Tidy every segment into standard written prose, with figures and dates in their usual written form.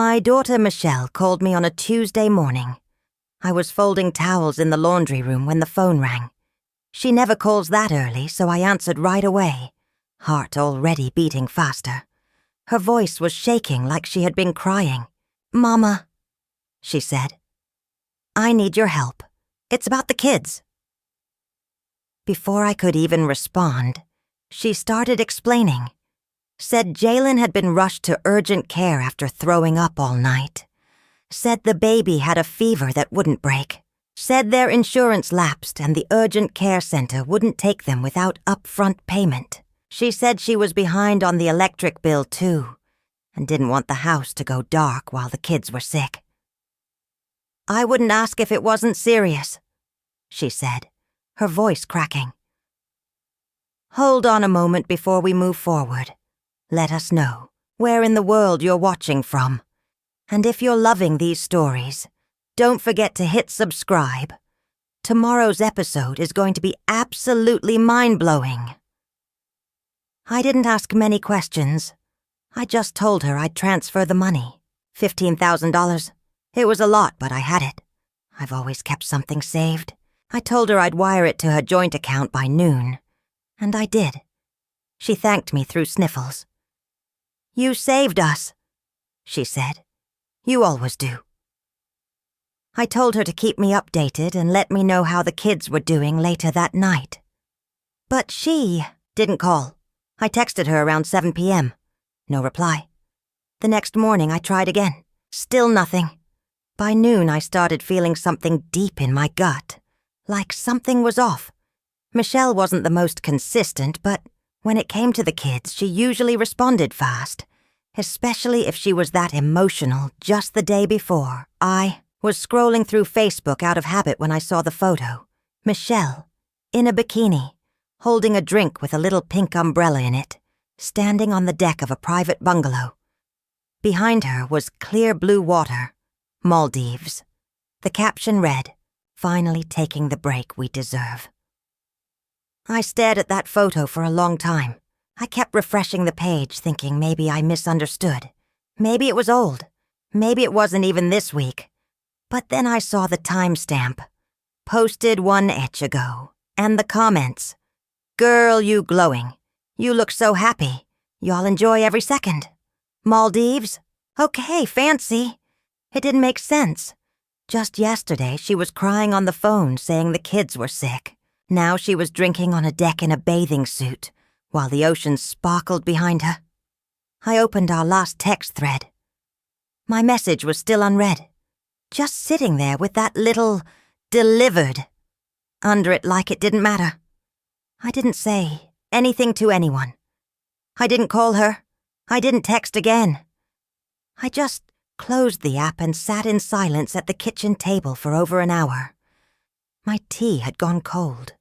My daughter Michelle called me on a Tuesday morning. I was folding towels in the laundry room when the phone rang. She never calls that early, so I answered right away, heart already beating faster. Her voice was shaking like she had been crying. "Mama," she said, "I need your help. It's about the kids." Before I could even respond, she started explaining. Said Jalen had been rushed to urgent care after throwing up all night. Said the baby had a fever that wouldn't break. Said their insurance lapsed and the urgent care center wouldn't take them without upfront payment. She said she was behind on the electric bill too, and didn't want the house to go dark while the kids were sick. "I wouldn't ask if it wasn't serious," she said, her voice cracking. "Hold on a moment before we move forward. Let us know where in the world you're watching from. And if you're loving these stories, don't forget to hit subscribe. Tomorrow's episode is going to be absolutely mind-blowing." I didn't ask many questions. I just told her I'd transfer the money, $15,000. It was a lot, but I had it. I've always kept something saved. I told her I'd wire it to her joint account by noon, and I did. She thanked me through sniffles. "You saved us," she said. "You always do." I told her to keep me updated and let me know how the kids were doing later that night. But she didn't call. I texted her around 7 p.m. No reply. The next morning I tried again. Still nothing. By noon I started feeling something deep in my gut, like something was off. Michelle wasn't the most consistent, but when it came to the kids, she usually responded fast, especially if she was that emotional just the day before. I was scrolling through Facebook out of habit when I saw the photo. Michelle, in a bikini, holding a drink with a little pink umbrella in it, standing on the deck of a private bungalow. Behind her was clear blue water, Maldives. The caption read, "Finally taking the break we deserve." I stared at that photo for a long time. I kept refreshing the page, thinking maybe I misunderstood. Maybe it was old. Maybe it wasn't even this week. But then I saw the timestamp. Posted 1 etch ago. And the comments. "Girl, you glowing. You look so happy. Y'all enjoy every second. Maldives? Okay, fancy." It didn't make sense. Just yesterday, she was crying on the phone saying the kids were sick. Now she was drinking on a deck in a bathing suit, while the ocean sparkled behind her. I opened our last text thread. My message was still unread, just sitting there with that little "delivered" under it like it didn't matter. I didn't say anything to anyone. I didn't call her. I didn't text again. I just closed the app and sat in silence at the kitchen table for over an hour. My tea had gone cold.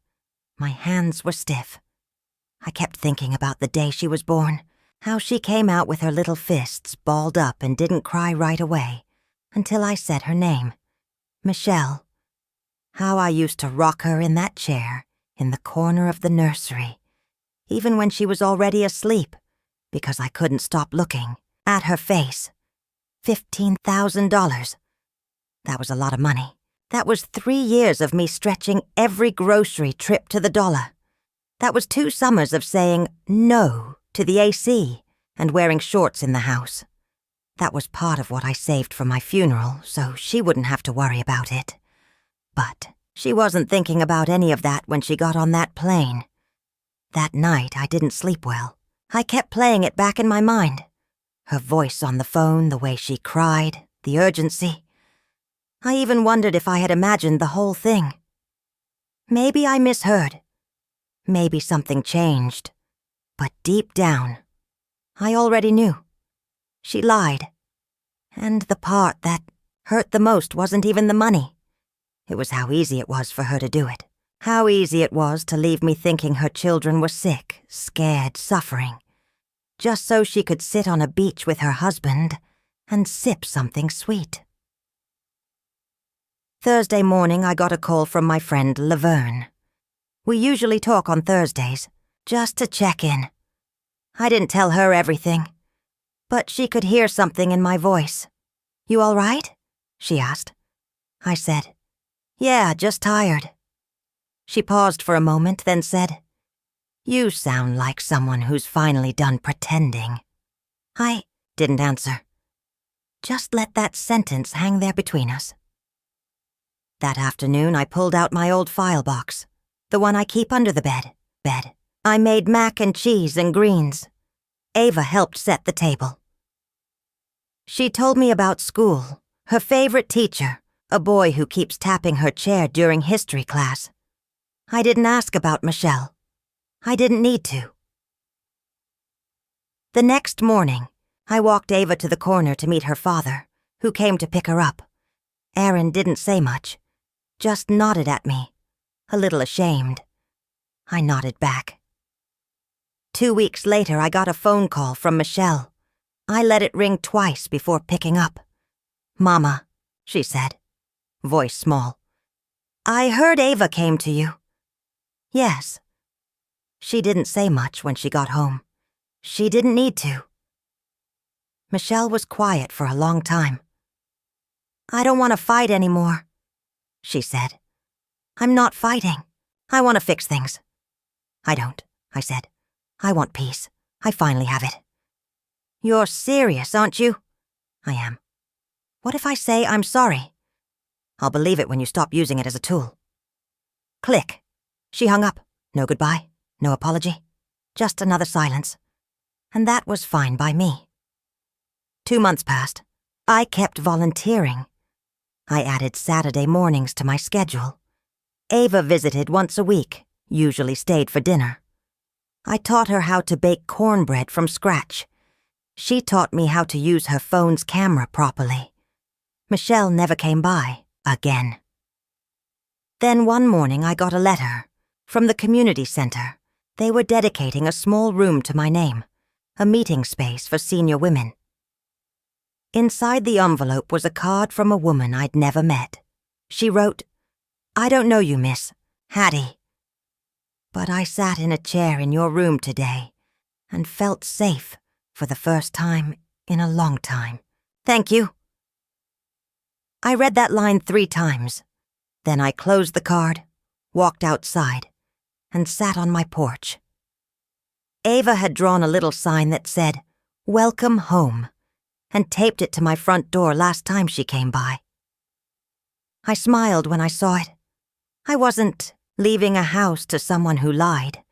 My hands were stiff. I kept thinking about the day she was born, how she came out with her little fists balled up and didn't cry right away, until I said her name, Michelle. How I used to rock her in that chair in the corner of the nursery, even when she was already asleep, because I couldn't stop looking at her face. $15,000. That was a lot of money. That was 3 years of me stretching every grocery trip to the dollar. That was 2 summers of saying no to the AC and wearing shorts in the house. That was part of what I saved for my funeral, so she wouldn't have to worry about it. But she wasn't thinking about any of that when she got on that plane. That night, I didn't sleep well. I kept playing it back in my mind. Her voice on the phone, the way she cried, the urgency. I even wondered if I had imagined the whole thing. Maybe I misheard. Maybe something changed. But deep down, I already knew. She lied. And the part that hurt the most wasn't even the money. It was how easy it was for her to do it. How easy it was to leave me thinking her children were sick, scared, suffering, just so she could sit on a beach with her husband and sip something sweet. Thursday morning, I got a call from my friend Laverne. We usually talk on Thursdays, just to check in. I didn't tell her everything, but she could hear something in my voice. "You all right?" she asked. I said, "Yeah, just tired." She paused for a moment, then said, "You sound like someone who's finally done pretending." I didn't answer. Just let that sentence hang there between us. That afternoon, I pulled out my old file box, the one I keep under the bed. I made mac and cheese and greens. Ava helped set the table. She told me about school, her favorite teacher, a boy who keeps tapping her chair during history class. I didn't ask about Michelle. I didn't need to. The next morning, I walked Ava to the corner to meet her father, who came to pick her up. Aaron didn't say much, just nodded at me, a little ashamed. I nodded back. 2 weeks later, I got a phone call from Michelle. I let it ring twice before picking up. "Mama," she said, voice small. "I heard Ava came to you." "Yes." She didn't say much when she got home. She didn't need to. Michelle was quiet for a long time. "I don't want to fight anymore," she said. "I'm not fighting. I want to fix things." "I don't," I said. "I want peace. I finally have it." "You're serious, aren't you?" "I am." "What if I say I'm sorry?" "I'll believe it when you stop using it as a tool." Click. She hung up. No goodbye, no apology, just another silence. And that was fine by me. 2 months passed. I kept volunteering. I added Saturday mornings to my schedule. Ava visited once a week, usually stayed for dinner. I taught her how to bake cornbread from scratch. She taught me how to use her phone's camera properly. Michelle never came by, again. Then one morning I got a letter from the community center. They were dedicating a small room to my name, a meeting space for senior women. Inside the envelope was a card from a woman I'd never met. She wrote, "I don't know you, miss. Hattie. But I sat in a chair in your room today and felt safe for the first time in a long time. Thank you." I read that line 3 times. Then I closed the card, walked outside, and sat on my porch. Ava had drawn a little sign that said, "Welcome home," and taped it to my front door last time she came by. I smiled when I saw it. I wasn't leaving a house to someone who lied.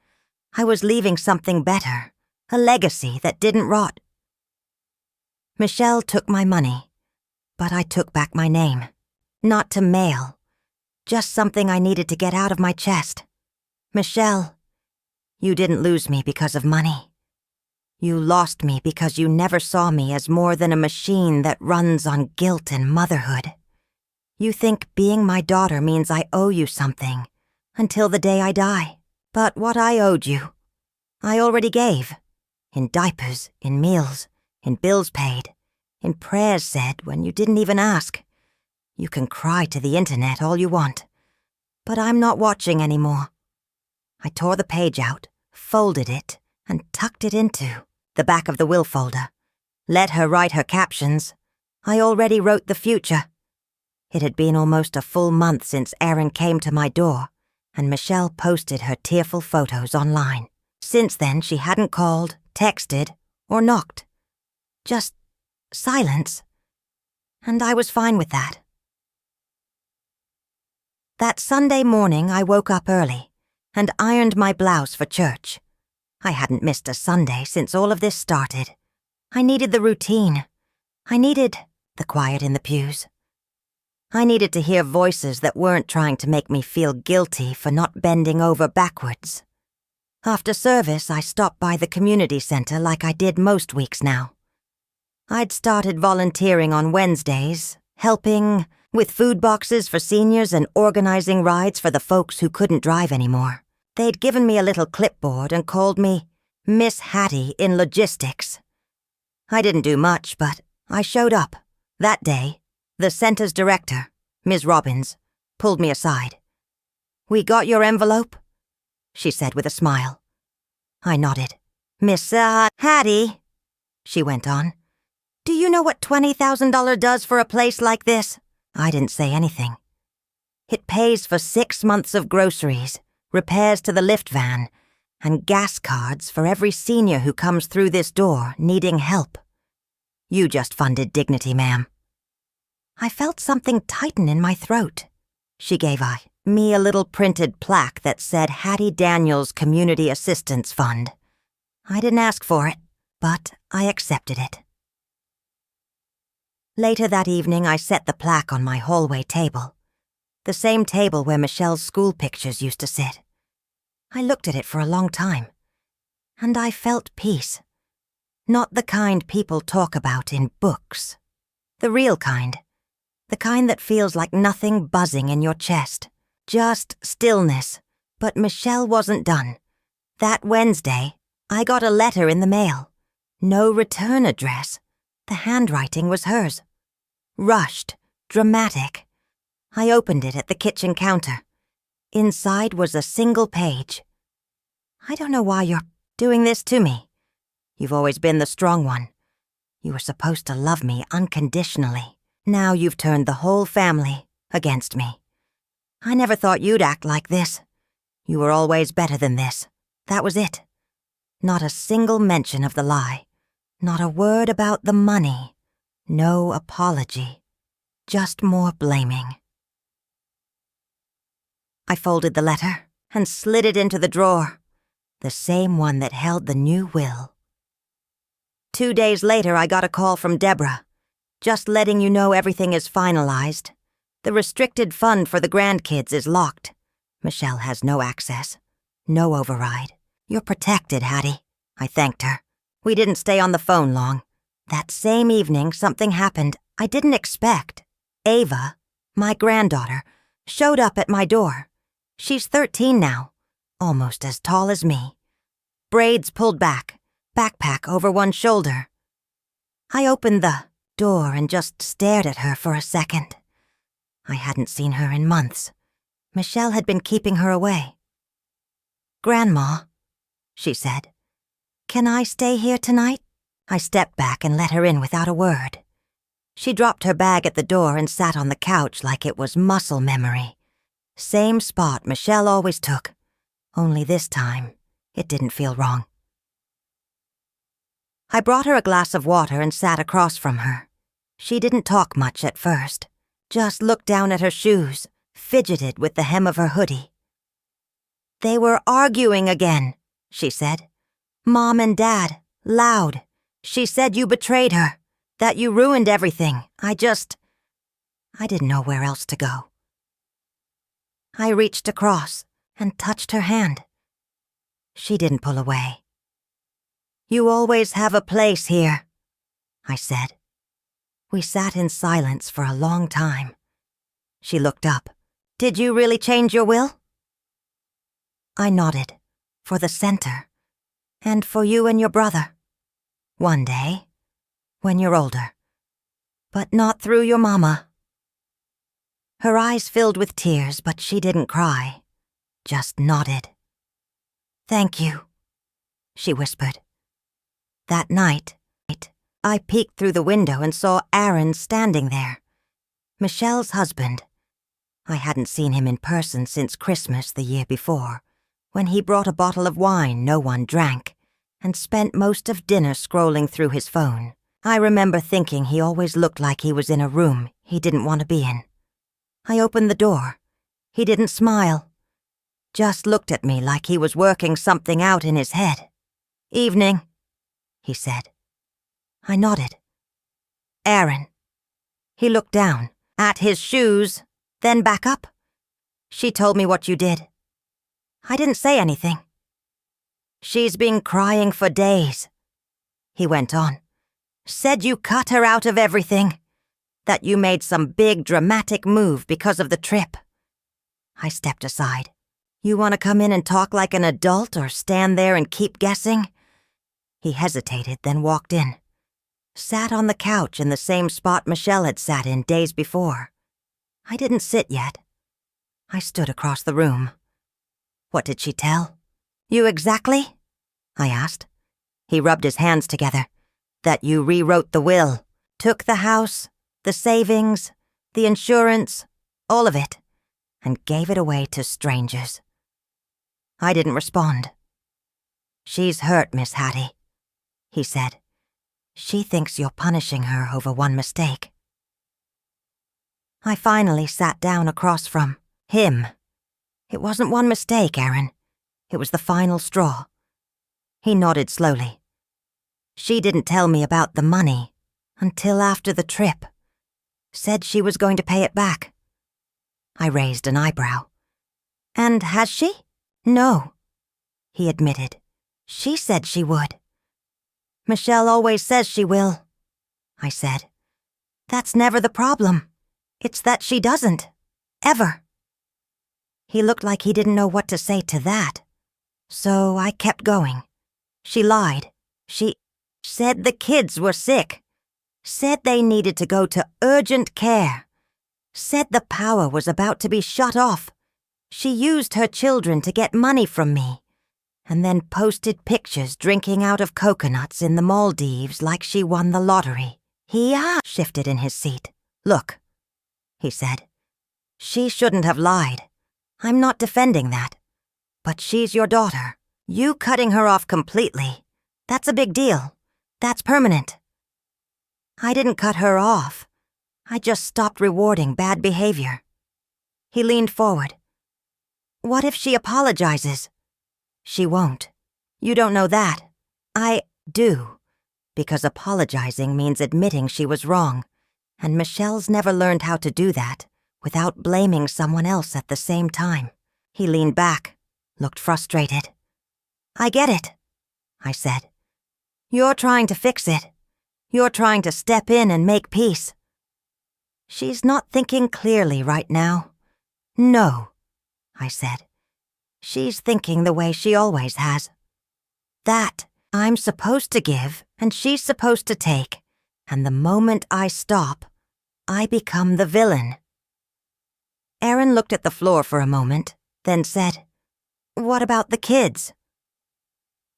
I was leaving something better, a legacy that didn't rot. Michelle took my money, but I took back my name. Not to mail, just something I needed to get out of my chest. Michelle, you didn't lose me because of money. You lost me because you never saw me as more than a machine that runs on guilt and motherhood. You think being my daughter means I owe you something, until the day I die. But what I owed you, I already gave. In diapers, in meals, in bills paid, in prayers said when you didn't even ask. You can cry to the internet all you want, but I'm not watching anymore. I tore the page out, folded it, and tucked it into the back of the will folder. Let her write her captions. I already wrote the future. It had been almost a full month since Erin came to my door, and Michelle posted her tearful photos online. Since then, she hadn't called, texted, or knocked. Just silence. And I was fine with that. That Sunday morning, I woke up early and ironed my blouse for church. I hadn't missed a Sunday since all of this started. I needed the routine. I needed the quiet in the pews. I needed to hear voices that weren't trying to make me feel guilty for not bending over backwards. After service, I stopped by the community center like I did most weeks now. I'd started volunteering on Wednesdays, helping with food boxes for seniors and organizing rides for the folks who couldn't drive anymore. They'd given me a little clipboard and called me Miss Hattie in logistics. I didn't do much, but I showed up. That day, the center's director, Ms. Robbins, pulled me aside. "We got your envelope?" she said with a smile. I nodded. "Miss Hattie," she went on, Do you know what $20,000 does for a place like this? I didn't say anything. It pays for 6 months of groceries, repairs to the lift van, and gas cards for every senior who comes through this door needing help. You just funded dignity, ma'am. I felt something tighten in my throat. She gave me a little printed plaque that said Hattie Daniels Community Assistance Fund. I didn't ask for it, but I accepted it. Later that evening, I set the plaque on my hallway table, the same table where Michelle's school pictures used to sit. I looked at it for a long time, and I felt peace. Not the kind people talk about in books. The real kind. The kind that feels like nothing buzzing in your chest. Just stillness. But Michelle wasn't done. That Wednesday, I got a letter in the mail. No return address. The handwriting was hers. Rushed. Dramatic. I opened it at the kitchen counter. Inside was a single page. I don't know why you're doing this to me. You've always been the strong one. You were supposed to love me unconditionally. Now you've turned the whole family against me. I never thought you'd act like this. You were always better than this. That was it. Not a single mention of the lie. Not a word about the money. No apology. Just more blaming. I folded the letter and slid it into the drawer, the same one that held the new will. 2 days later, I got a call from Deborah. Just letting you know everything is finalized. The restricted fund for the grandkids is locked. Michelle has no access. No override. You're protected, Hattie. I thanked her. We didn't stay on the phone long. That same evening, something happened I didn't expect. Ava, my granddaughter, showed up at my door. She's 13 now, almost as tall as me. Braids pulled back, backpack over one shoulder. I opened the door and just stared at her for a second. I hadn't seen her in months. Michelle had been keeping her away. "Grandma," she said, "can I stay here tonight?" I stepped back and let her in without a word. She dropped her bag at the door and sat on the couch like it was muscle memory. Same spot Michelle always took, only this time it didn't feel wrong. I brought her a glass of water and sat across from her. She didn't talk much at first, just looked down at her shoes, fidgeted with the hem of her hoodie. "They were arguing again," she said. "Mom and Dad, loud. She said you betrayed her, that you ruined everything. I didn't know where else to go." I reached across and touched her hand. She didn't pull away. "You always have a place here," I said. We sat in silence for a long time. She looked up. "Did you really change your will?" I nodded. "For the center. And for you and your brother. One day, when you're older. But not through your mama." Her eyes filled with tears, but she didn't cry. Just nodded. "Thank you," she whispered. That night, I peeked through the window and saw Aaron standing there. Michelle's husband. I hadn't seen him in person since Christmas the year before, when he brought a bottle of wine no one drank and spent most of dinner scrolling through his phone. I remember thinking he always looked like he was in a room he didn't want to be in. I opened the door. He didn't smile. Just looked at me like he was working something out in his head. "Evening," he said. I nodded. "Aaron." He looked down, at his shoes, then back up. "She told me what you did." I didn't say anything. "She's been crying for days," he went on. "Said you cut her out of everything. That you made some big dramatic move because of the trip." I stepped aside. "You want to come in and talk like an adult or stand there and keep guessing?" He hesitated, then walked in. Sat on the couch in the same spot Michelle had sat in days before. I didn't sit yet. I stood across the room. "What did she tell?" "You exactly?" I asked. He rubbed his hands together. "That you rewrote the will. Took the house, the savings, the insurance, all of it, and gave it away to strangers. I didn't respond. "She's hurt, Miss Hattie," he said. "She thinks you're punishing her over one mistake." I finally sat down across from him. It wasn't one mistake, Aaron. It was the final straw. He nodded slowly. "She didn't tell me about the money until after the trip. Said she was going to pay it back." I raised an eyebrow. "And has she?" "No," he admitted. "She said she would." "Michelle always says she will," I said. "That's never the problem. It's that she doesn't. Ever." He looked like he didn't know what to say to that. So I kept going. "She lied. She said the kids were sick. Said they needed to go to urgent care. Said the power was about to be shut off. She used her children to get money from me, and then posted pictures drinking out of coconuts in the Maldives like she won the lottery." He shifted in his seat. "Look," he said. "She shouldn't have lied. I'm not defending that. But she's your daughter. You cutting her off completely, that's a big deal. That's permanent." "I didn't cut her off. I just stopped rewarding bad behavior." He leaned forward. "What if she apologizes?" "She won't. You don't know that." "I do. Because apologizing means admitting she was wrong, and Michelle's never learned how to do that without blaming someone else at the same time." He leaned back, looked frustrated. "I get it," I said. "You're trying to fix it. You're trying to step in and make peace." "She's not thinking clearly right now." "No," I said. "She's thinking the way she always has. That I'm supposed to give and she's supposed to take, and the moment I stop, I become the villain." Aaron looked at the floor for a moment, then said, "What about the kids?"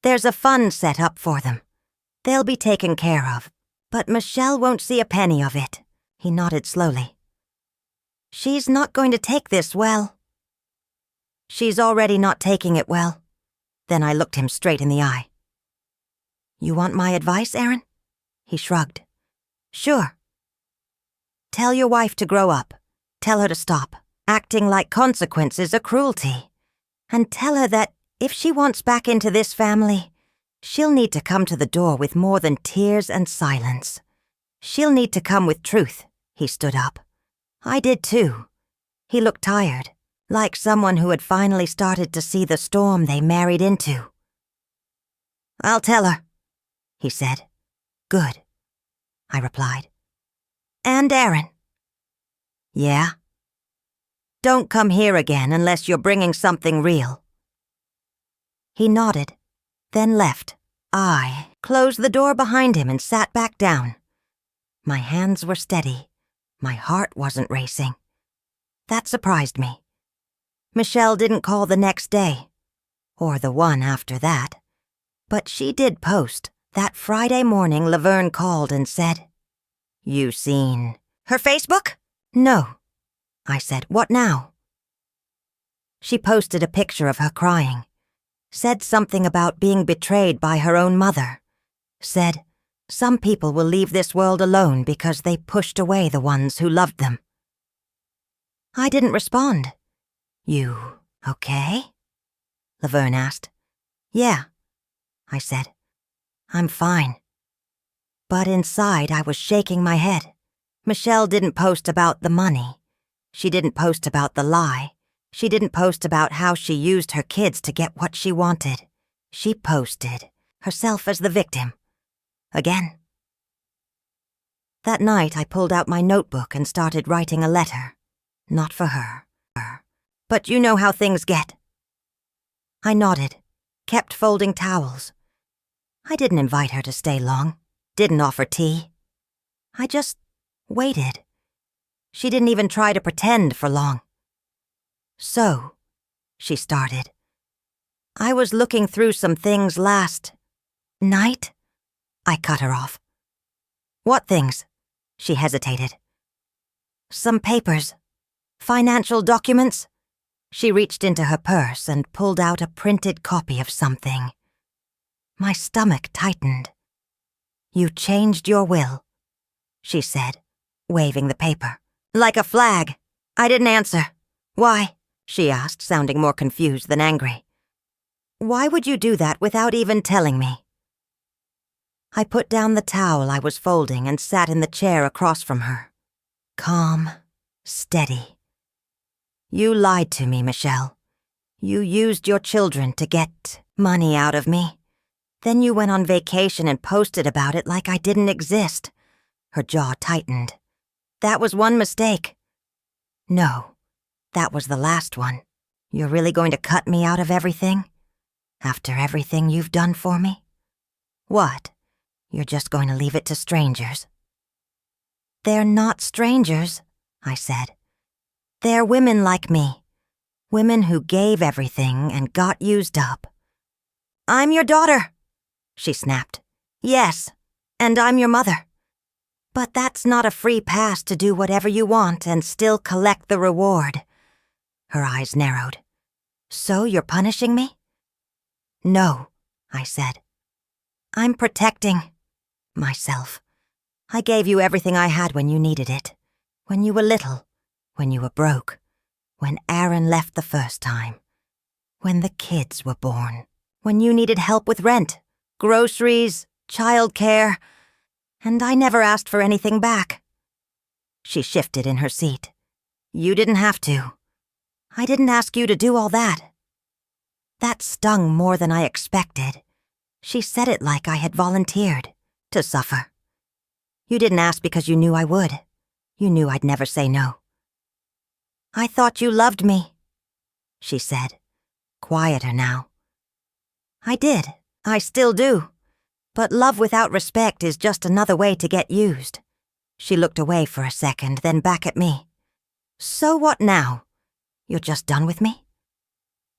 "There's a fund set up for them. They'll be taken care of, but Michelle won't see a penny of it." He nodded slowly. "She's not going to take this well." "She's already not taking it well." Then I looked him straight in the eye. "You want my advice, Aaron?" He shrugged. "Sure. Tell your wife to grow up. Tell her to stop acting like consequences are cruelty. And tell her that if she wants back into this family, she'll need to come to the door with more than tears and silence. She'll need to come with truth." He stood up. I did too. He looked tired, like someone who had finally started to see the storm they married into. "I'll tell her," he said. "Good," I replied. "And Aaron." "Yeah?" "Don't come here again unless you're bringing something real." He nodded, then left. I closed the door behind him and sat back down. My hands were steady. My heart wasn't racing. That surprised me. Michelle didn't call the next day, or the one after that, but she did post. That Friday morning, Laverne called and said, "You seen her Facebook?" "No," I said. "What now?" She posted a picture of her crying. Said something about being betrayed by her own mother. Said, some people will leave this world alone because they pushed away the ones who loved them. I didn't respond. "You okay?" Laverne asked. "Yeah," I said. "I'm fine." But inside I was shaking my head. Michelle didn't post about the money. She didn't post about the lie. She didn't post about how she used her kids to get what she wanted. She posted herself as the victim. Again. That night I pulled out my notebook and started writing a letter. Not for her. But you know how things get. I nodded, kept folding towels. I didn't invite her to stay long, didn't offer tea. I just waited. She didn't even try to pretend for long. "So," she started, "I was looking through some things last night." I cut her off. "What things?" She hesitated. Some papers. Financial documents? She reached into her purse and pulled out a printed copy of something. My stomach tightened. You changed your will, she said, waving the paper. Like a flag. I didn't answer. Why? She asked, sounding more confused than angry. Why would you do that without even telling me? I put down the towel I was folding and sat in the chair across from her. Calm, steady. You lied to me, Michelle. You used your children to get money out of me. Then you went on vacation and posted about it like I didn't exist. Her jaw tightened. That was one mistake. No, that was the last one. You're really going to cut me out of everything? After everything you've done for me? What? You're just going to leave it to strangers? They're not strangers, I said. They're women like me. Women who gave everything and got used up. I'm your daughter, she snapped. Yes, and I'm your mother. But that's not a free pass to do whatever you want and still collect the reward. Her eyes narrowed. So you're punishing me? No, I said. I'm protecting myself. I gave you everything I had when you needed it. When you were little. When you were broke. When Aaron left the first time. When the kids were born. When you needed help with rent, groceries, childcare. And I never asked for anything back. She shifted in her seat. You didn't have to. I didn't ask you to do all that. That stung more than I expected. She said it like I had volunteered to suffer. You didn't ask because you knew I would. You knew I'd never say no. I thought you loved me, she said, quieter now. I did. I still do. But love without respect is just another way to get used. She looked away for a second, then back at me. So what now? You're just done with me?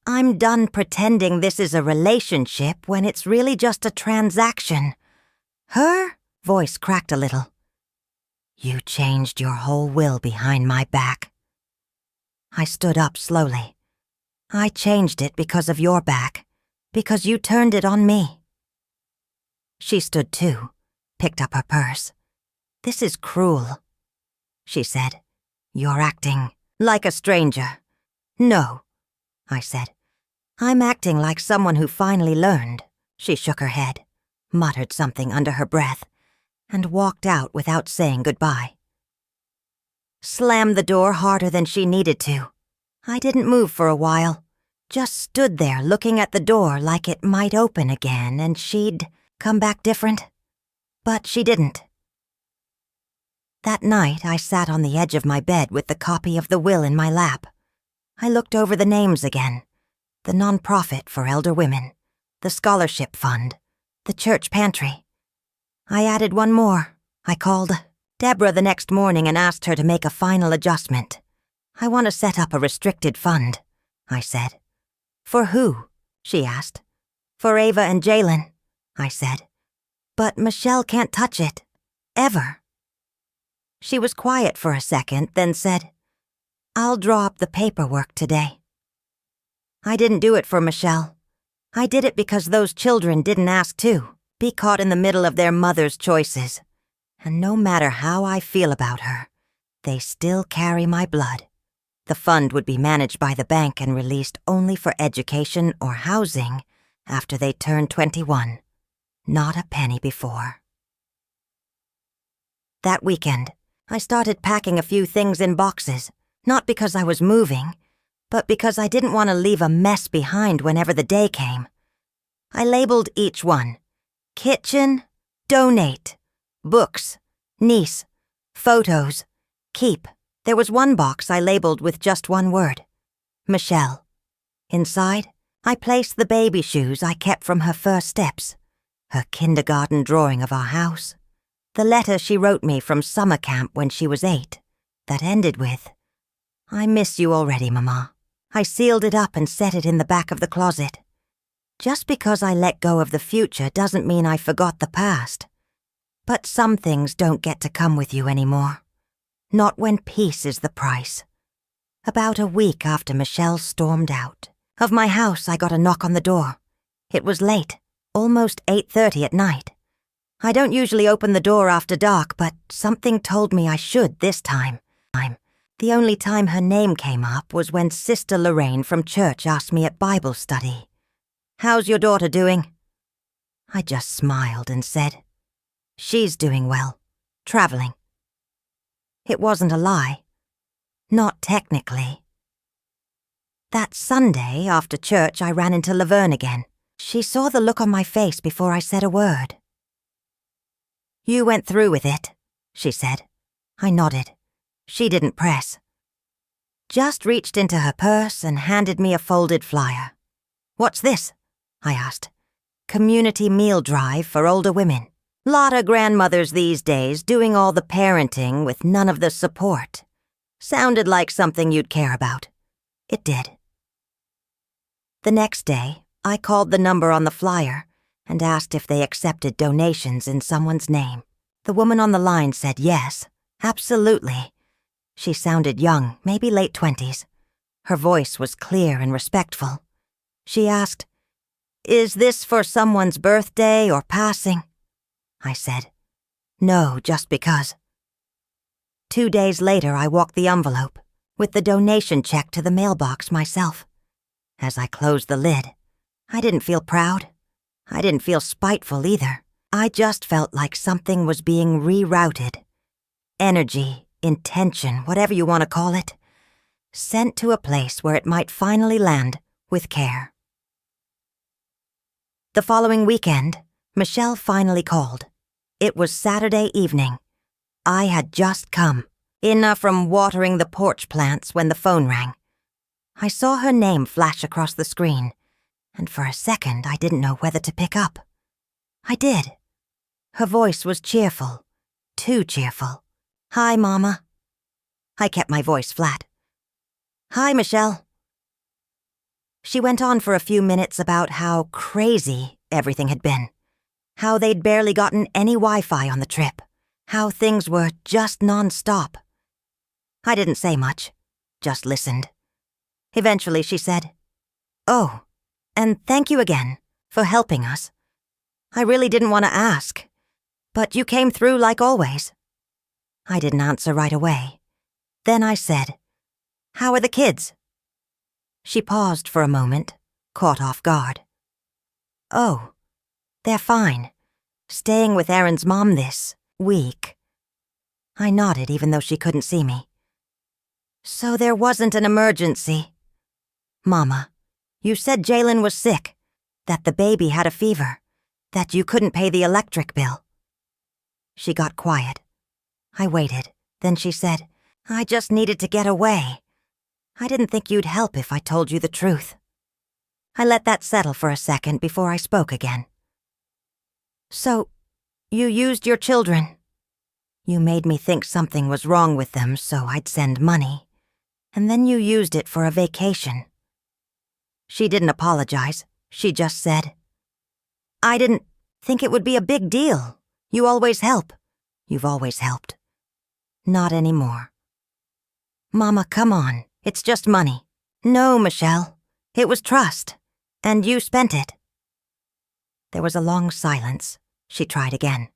I'm done pretending this is a relationship when it's really just a transaction. Her voice cracked a little. You changed your whole will behind my back. I stood up slowly. I changed it because of your back, because you turned it on me. She stood too, picked up her purse. This is cruel, she said. You're acting like a stranger. No, I said. I'm acting like someone who finally learned. She shook her head, muttered something under her breath, and walked out without saying goodbye. Slammed the door harder than she needed to. I didn't move for a while, just stood there looking at the door like it might open again and she'd come back different. But she didn't. That night, I sat on the edge of my bed with the copy of the will in my lap. I looked over the names again. The nonprofit for elder women, the scholarship fund, the church pantry. I added one more. I called Deborah the next morning and asked her to make a final adjustment. I want to set up a restricted fund, I said. For who? She asked. For Ava and Jalen, I said. But Michelle can't touch it. Ever. She was quiet for a second, then said, I'll draw up the paperwork today. I didn't do it for Michelle. I did it because those children didn't ask to, be caught in the middle of their mother's choices. And no matter how I feel about her, they still carry my blood. The fund would be managed by the bank and released only for education or housing after they turned 21. Not a penny before. That weekend, I started packing a few things in boxes, not because I was moving, but because I didn't want to leave a mess behind whenever the day came. I labeled each one. Kitchen, donate, books, niece, photos, keep. There was one box I labeled with just one word. Michelle. Inside, I placed the baby shoes I kept from her first steps, her kindergarten drawing of our house, the letter she wrote me from summer camp when she was 8, that ended with, I miss you already, Mama. I sealed it up and set it in the back of the closet. Just because I let go of the future doesn't mean I forgot the past. But some things don't get to come with you anymore. Not when peace is the price. About a week after Michelle stormed out of my house, I got a knock on the door. It was late, almost 8:30 at night. I don't usually open the door after dark, but something told me I should this time. The only time her name came up was when Sister Lorraine from church asked me at Bible study, "How's your daughter doing?" I just smiled and said, "She's doing well, traveling." It wasn't a lie. Not technically. That Sunday, after church, I ran into Laverne again. She saw the look on my face before I said a word. "You went through with it," she said. I nodded. She didn't press. Just reached into her purse and handed me a folded flyer. "What's this?" I asked. "Community meal drive for older women. Lot of grandmothers these days doing all the parenting with none of the support. Sounded like something you'd care about." It did. The next day, I called the number on the flyer and asked if they accepted donations in someone's name. The woman on the line said yes, absolutely. She sounded young, maybe late 20s. Her voice was clear and respectful. She asked, "Is this for someone's birthday or passing?" I said, "No, just because." 2 days later, I walked the envelope, with the donation check to the mailbox myself. As I closed the lid, I didn't feel proud. I didn't feel spiteful either. I just felt like something was being rerouted. Energy, intention, whatever you want to call it, sent to a place where it might finally land with care. The following weekend, Michelle finally called. It was Saturday evening. I had just come in from watering the porch plants when the phone rang. I saw her name flash across the screen, and for a second I didn't know whether to pick up. I did. Her voice was cheerful, too cheerful. "Hi, Mama." I kept my voice flat. "Hi, Michelle." She went on for a few minutes about how crazy everything had been, how they'd barely gotten any Wi-Fi on the trip, how things were just non-stop. I didn't say much, just listened. Eventually she said, "Oh, and thank you again for helping us. I really didn't want to ask, but you came through like always." I didn't answer right away. Then I said, "How are the kids?" She paused for a moment, caught off guard. "Oh, they're fine. Staying with Erin's mom this week." I nodded even though she couldn't see me. "So there wasn't an emergency?" "Mama, you said Jalen was sick, that the baby had a fever, that you couldn't pay the electric bill." She got quiet. I waited. Then she said, "I just needed to get away. I didn't think you'd help if I told you the truth." I let that settle for a second before I spoke again. "So, you used your children. You made me think something was wrong with them, so I'd send money. And then you used it for a vacation." She didn't apologize. She just said, "I didn't think it would be a big deal. You always help. You've always helped. Not anymore." "Mama, come on. It's just money." "No, Michelle. It was trust. And you spent it." There was a long silence. She tried again.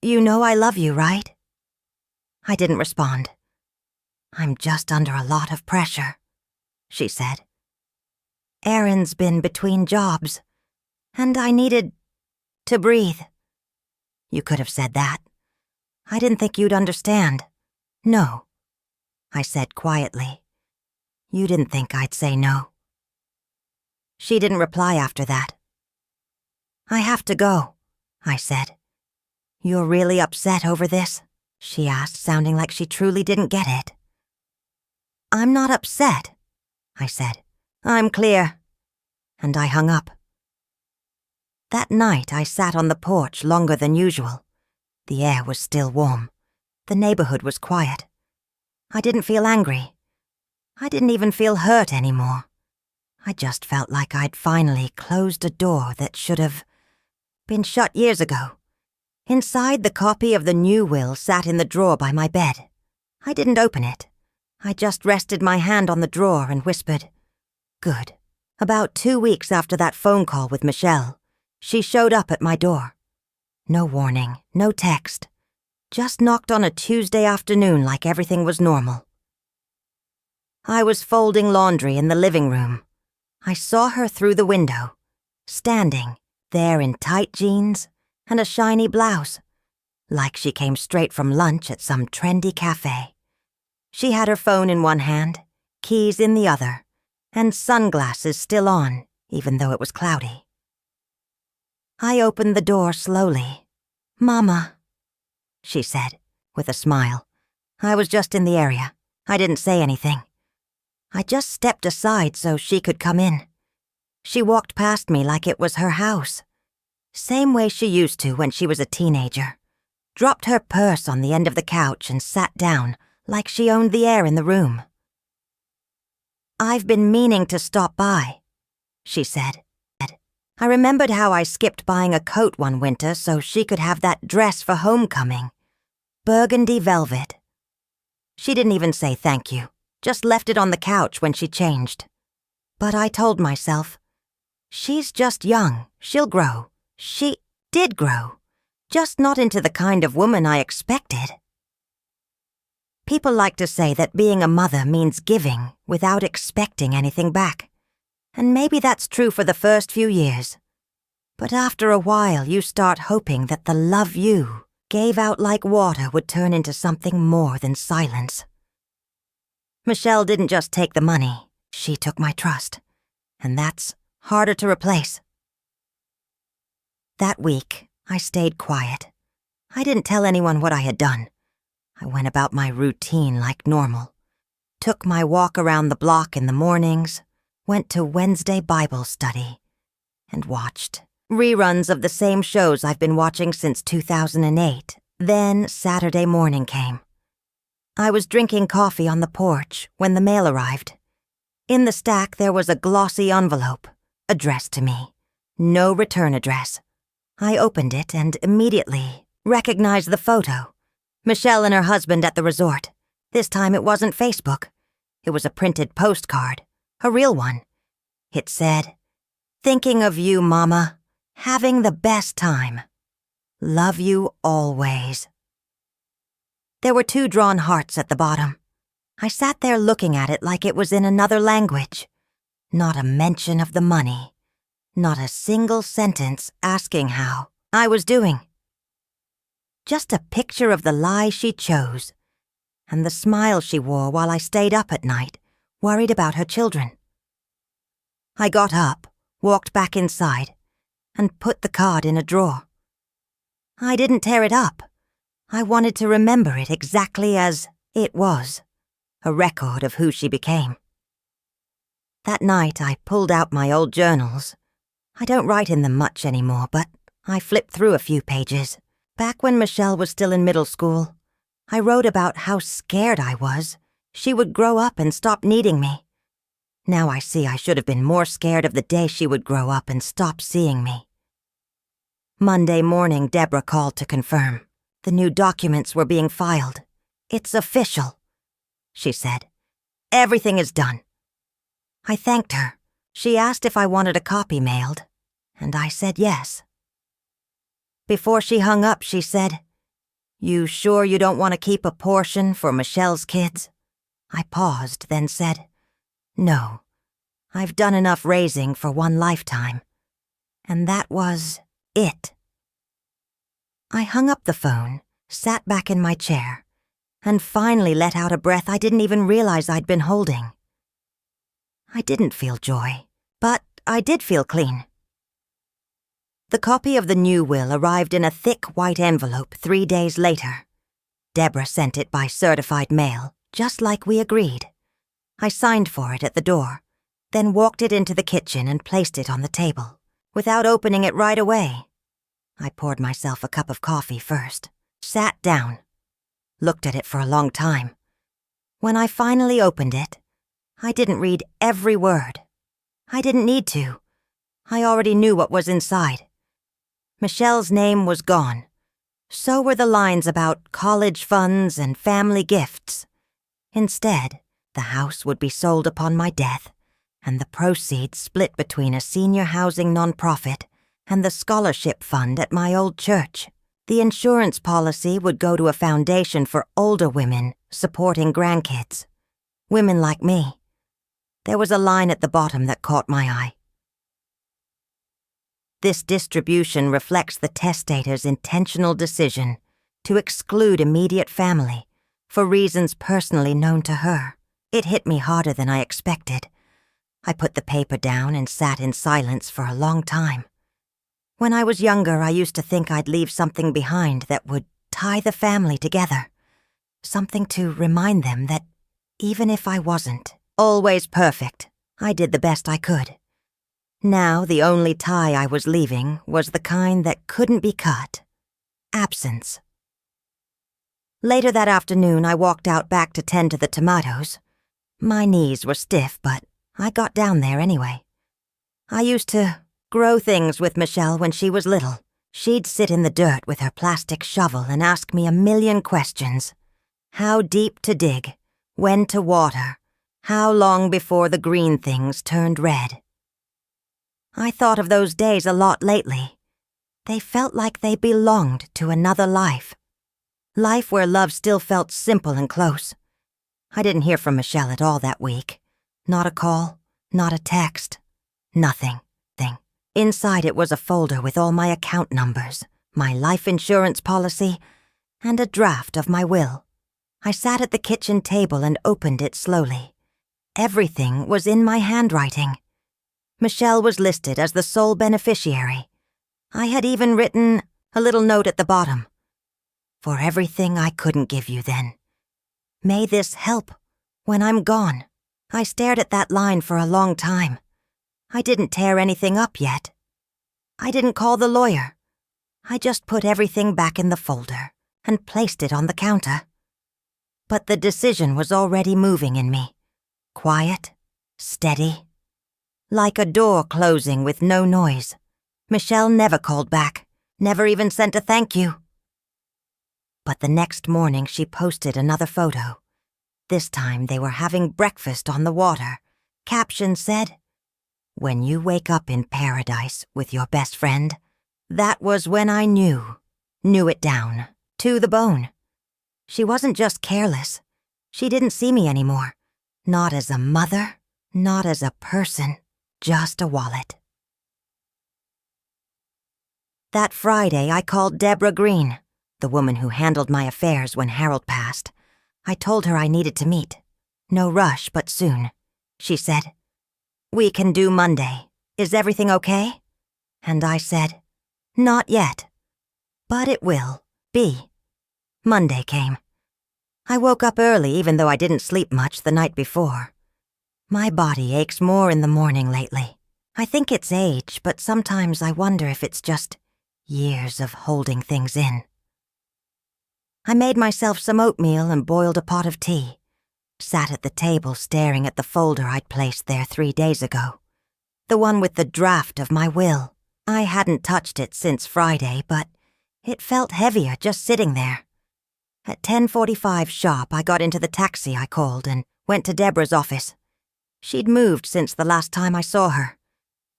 "You know I love you, right?" I didn't respond. "I'm just under a lot of pressure," she said. "Erin's been between jobs, and I needed to breathe." "You could have said that. I didn't think you'd understand." "No," I said quietly. "You didn't think I'd say no." She didn't reply after that. "I have to go," I said. "You're really upset over this?" she asked, sounding like she truly didn't get it. "I'm not upset," I said. "I'm clear." And I hung up. That night I sat on the porch longer than usual. The air was still warm. The neighborhood was quiet. I didn't feel angry. I didn't even feel hurt anymore. I just felt like I'd finally closed a door that should have been shut years ago. Inside, the copy of the new will sat in the drawer by my bed. I didn't open it. I just rested my hand on the drawer and whispered, "Good." About 2 weeks after that phone call with Michelle, she showed up at my door. No warning, no text. Just knocked on a Tuesday afternoon like everything was normal. I was folding laundry in the living room. I saw her through the window, standing there in tight jeans and a shiny blouse, like she came straight from lunch at some trendy cafe. She had her phone in one hand, keys in the other, and sunglasses still on, even though it was cloudy. I opened the door slowly. "Mama," she said, with a smile. I was just in the area. I didn't say anything. I just stepped aside so she could come in. She walked past me like it was her house. Same way she used to when she was a teenager. Dropped her purse on the end of the couch and sat down like she owned the air in the room. "I've been meaning to stop by," she said. I remembered how I skipped buying a coat one winter so she could have that dress for homecoming. Burgundy velvet. She didn't even say thank you, just left it on the couch when she changed. But I told myself, she's just young, she'll grow. She did grow, just not into the kind of woman I expected. People like to say that being a mother means giving without expecting anything back. And maybe that's true for the first few years. But after a while, you start hoping that the love you gave out like water would turn into something more than silence. Michelle didn't just take the money, she took my trust. And that's harder to replace. That week, I stayed quiet. I didn't tell anyone what I had done. I went about my routine like normal. Took my walk around the block in the mornings, went to Wednesday Bible study, and watched reruns of the same shows I've been watching since 2008. Then Saturday morning came. I was drinking coffee on the porch when the mail arrived. In the stack there was a glossy envelope, addressed to me. No return address. I opened it and immediately recognized the photo. Michelle and her husband at the resort. This time it wasn't Facebook. It was a printed postcard, a real one. It said, "Thinking of you, Mama. Having the best time. Love you always." There were 2 drawn hearts at the bottom. I sat there looking at it like it was in another language. Not a mention of the money. Not a single sentence asking how I was doing. Just a picture of the lie she chose, and the smile she wore while I stayed up at night, worried about her children. I got up, walked back inside, and put the card in a drawer. I didn't tear it up. I wanted to remember it exactly as it was, a record of who she became. That night I pulled out my old journals. I don't write in them much anymore, but I flipped through a few pages. Back when Michelle was still in middle school, I wrote about how scared I was she would grow up and stop needing me. Now I see I should have been more scared of the day she would grow up and stop seeing me. Monday morning, Deborah called to confirm. The new documents were being filed. "It's official," she said. "Everything is done." I thanked her. She asked if I wanted a copy mailed, and I said yes. Before she hung up, she said, "You sure you don't want to keep a portion for Michelle's kids?" I paused, then said, "No, I've done enough raising for one lifetime." And that was it. I hung up the phone, sat back in my chair, and finally let out a breath I didn't even realize I'd been holding. I didn't feel joy, but I did feel clean. The copy of the new will arrived in a thick white envelope 3 days later. Deborah sent it by certified mail, just like we agreed. I signed for it at the door, then walked it into the kitchen and placed it on the table, without opening it right away. I poured myself a cup of coffee first, sat down, looked at it for a long time. When I finally opened it, I didn't read every word. I didn't need to. I already knew what was inside. Michelle's name was gone. So were the lines about college funds and family gifts. Instead, the house would be sold upon my death, and the proceeds split between a senior housing nonprofit and the scholarship fund at my old church. The insurance policy would go to a foundation for older women supporting grandkids. Women like me. There was a line at the bottom that caught my eye. This distribution reflects the testator's intentional decision to exclude immediate family for reasons personally known to her. It hit me harder than I expected. I put the paper down and sat in silence for a long time. When I was younger, I used to think I'd leave something behind that would tie the family together. Something to remind them that even if I wasn't always perfect, I did the best I could. Now, the only tie I was leaving was the kind that couldn't be cut. Absence. Later that afternoon, I walked out back to tend to the tomatoes. My knees were stiff, but I got down there anyway. I used to grow things with Michelle when she was little. She'd sit in the dirt with her plastic shovel and ask me a million questions. How deep to dig? When to water? How long before the green things turned red? I thought of those days a lot lately. They felt like they belonged to another life. Life where love still felt simple and close. I didn't hear from Michelle at all that week. Not a call, not a text, nothing. Inside it was a folder with all my account numbers, my life insurance policy, and a draft of my will. I sat at the kitchen table and opened it slowly. Everything was in my handwriting. Michelle was listed as the sole beneficiary. I had even written a little note at the bottom. For everything I couldn't give you then. May this help when I'm gone. I stared at that line for a long time. I didn't tear anything up yet. I didn't call the lawyer. I just put everything back in the folder and placed it on the counter. But the decision was already moving in me. Quiet, steady. Like a door closing with no noise. Michelle never called back, never even sent a thank you. But the next morning she posted another photo. This time they were having breakfast on the water. Caption said, "When you wake up in paradise with your best friend, that was when I knew it down, to the bone." She wasn't just careless. She didn't see me anymore. Not as a mother, not as a person, just a wallet. That Friday, I called Deborah Green, the woman who handled my affairs when Harold passed. I told her I needed to meet. No rush, but soon. She said, "We can do Monday. Is everything okay?" And I said, "Not yet. But it will be." Monday came. I woke up early even though I didn't sleep much the night before. My body aches more in the morning lately. I think it's age, but sometimes I wonder if it's just years of holding things in. I made myself some oatmeal and boiled a pot of tea. Sat at the table staring at the folder I'd placed there 3 days ago. The one with the draft of my will. I hadn't touched it since Friday, but it felt heavier just sitting there. At 10:45 sharp, I got into the taxi I called and went to Deborah's office. She'd moved since the last time I saw her.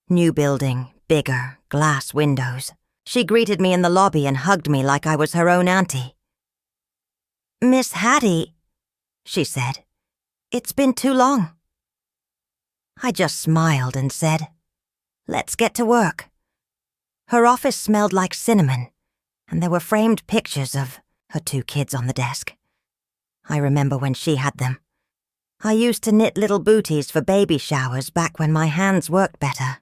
New building, bigger, glass windows. She greeted me in the lobby and hugged me like I was her own auntie. "Miss Hattie," she said, "it's been too long." I just smiled and said, "Let's get to work." Her office smelled like cinnamon, and there were framed pictures of her 2 kids on the desk. I remember when she had them. I used to knit little booties for baby showers back when my hands worked better.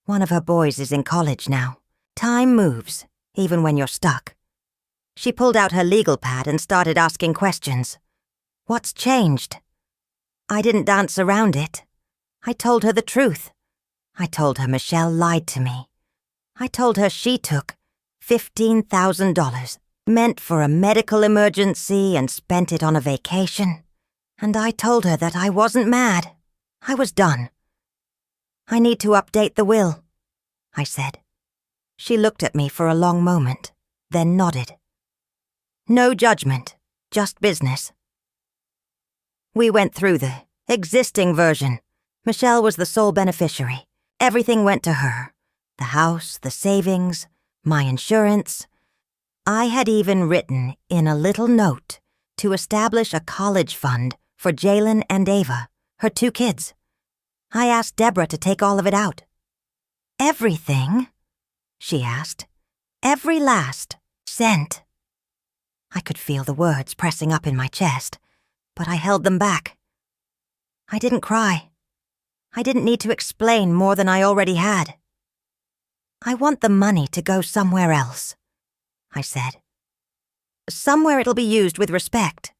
One of her boys is in college now. Time moves, even when you're stuck. She pulled out her legal pad and started asking questions. What's changed? I didn't dance around it. I told her the truth. I told her Michelle lied to me. I told her she took $15,000, meant for a medical emergency, and spent it on a vacation. And I told her that I wasn't mad. I was done. "I need to update the will," I said. She looked at me for a long moment, then nodded. No judgment, just business. We went through the existing version. Michelle was the sole beneficiary. Everything went to her. The house, the savings, my insurance. I had even written in a little note to establish a college fund for Jalen and Ava, her 2 kids. I asked Deborah to take all of it out. Everything? She asked. Every last cent. I could feel the words pressing up in my chest, but I held them back. I didn't cry. I didn't need to explain more than I already had. I want the money to go somewhere else, I said. Somewhere it'll be used with respect.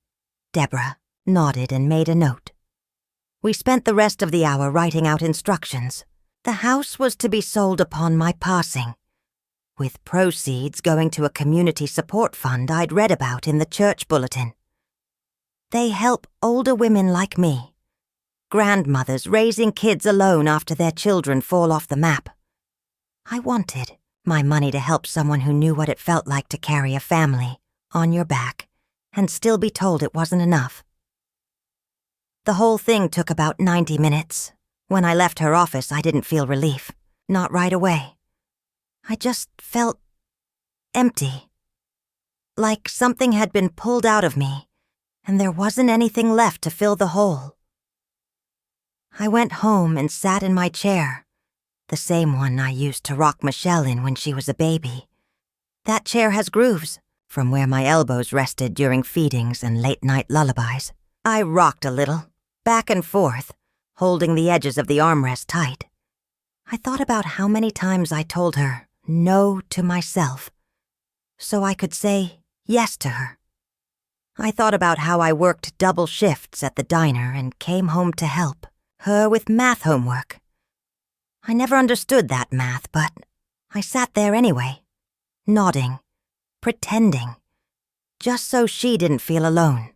Deborah nodded and made a note. We spent the rest of the hour writing out instructions. The house was to be sold upon my passing, with proceeds going to a community support fund I'd read about in the church bulletin. They help older women like me, grandmothers raising kids alone after their children fall off the map. I wanted my money to help someone who knew what it felt like to carry a family on your back and still be told it wasn't enough. The whole thing took about 90 minutes. When I left her office, I didn't feel relief, not right away. I just felt empty, like something had been pulled out of me, and there wasn't anything left to fill the hole. I went home and sat in my chair, the same one I used to rock Michelle in when she was a baby. That chair has grooves from where my elbows rested during feedings and late-night lullabies. I rocked a little, back and forth, holding the edges of the armrest tight. I thought about how many times I told her no to myself, so I could say yes to her. I thought about how I worked double shifts at the diner and came home to help her with math homework. I never understood that math, but I sat there anyway, nodding, pretending, just so she didn't feel alone.